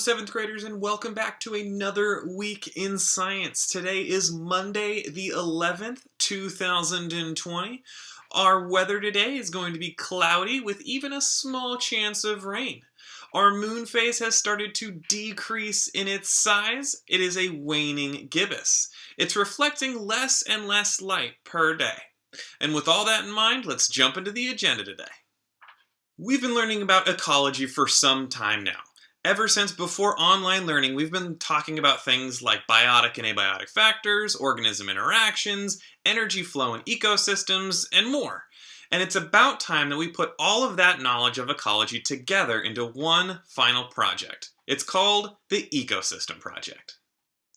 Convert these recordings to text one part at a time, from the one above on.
7th graders, and welcome back to another week in science. Today is Monday the 11th, 2020. Our weather today is going to be cloudy with even a small chance of rain. Our moon phase has started to decrease in its size. It is a waning gibbous. It's reflecting less and less light per day. And with all that in mind, let's jump into the agenda today. We've been learning about ecology for some time now. Ever since before online learning, we've been talking about things like biotic and abiotic factors, organism interactions, energy flow in ecosystems, and more. And it's about time that we put all of that knowledge of ecology together into one final project. It's called the Ecosystem Project.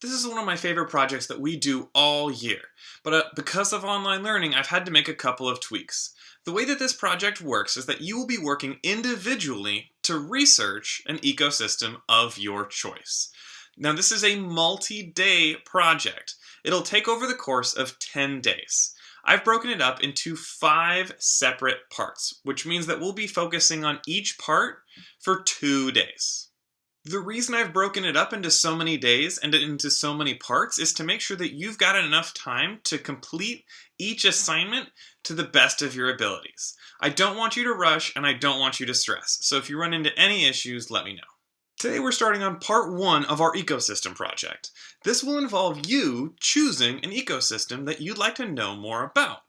This is one of my favorite projects that we do all year, but because of online learning, I've had to make a couple of tweaks. The way that this project works is that you will be working individually to research an ecosystem of your choice. Now, this is a multi-day project. It'll take over the course of 10 days. I've broken it up into 5 separate parts, which means that we'll be focusing on each part for 2 days. The reason I've broken it up into so many days and into so many parts is to make sure that you've got enough time to complete each assignment to the best of your abilities. I don't want you to rush and I don't want you to stress. So if you run into any issues, let me know. Today we're starting on part 1 of our ecosystem project. This will involve you choosing an ecosystem that you'd like to know more about.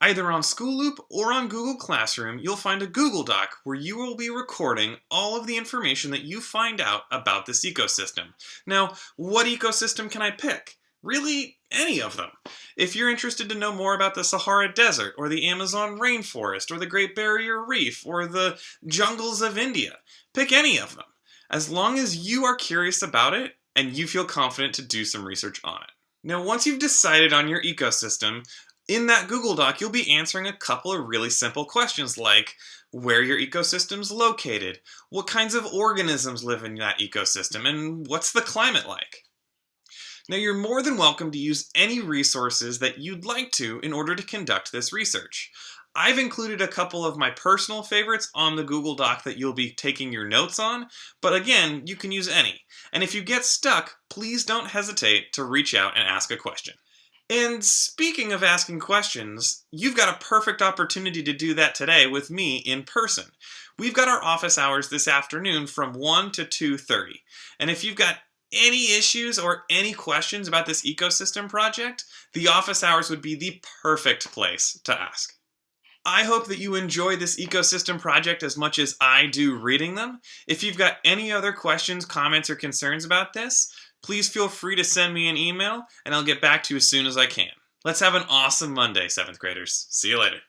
Either on School Loop or on Google Classroom, you'll find a Google Doc where you will be recording all of the information that you find out about this ecosystem. Now, what ecosystem can I pick? Really, any of them. If you're interested to know more about the Sahara Desert, or the Amazon rainforest, or the Great Barrier Reef, or the jungles of India, pick any of them. As long as you are curious about it and you feel confident to do some research on it. Now, once you've decided on your ecosystem, in that Google Doc, you'll be answering a couple of really simple questions like where your ecosystem's located, what kinds of organisms live in that ecosystem, and what's the climate like? Now, you're more than welcome to use any resources that you'd like to in order to conduct this research. I've included a couple of my personal favorites on the Google Doc that you'll be taking your notes on, but again, you can use any. And if you get stuck, please don't hesitate to reach out and ask a question. And speaking of asking questions, you've got a perfect opportunity to do that today with me in person. We've got our office hours this afternoon from 1 to 2:30. And if you've got any issues or any questions about this ecosystem project, the office hours would be the perfect place to ask. I hope that you enjoy this ecosystem project as much as I do reading them. If you've got any other questions, comments, or concerns about this, please feel free to send me an email and I'll get back to you as soon as I can. Let's have an awesome Monday, 7th graders. See you later.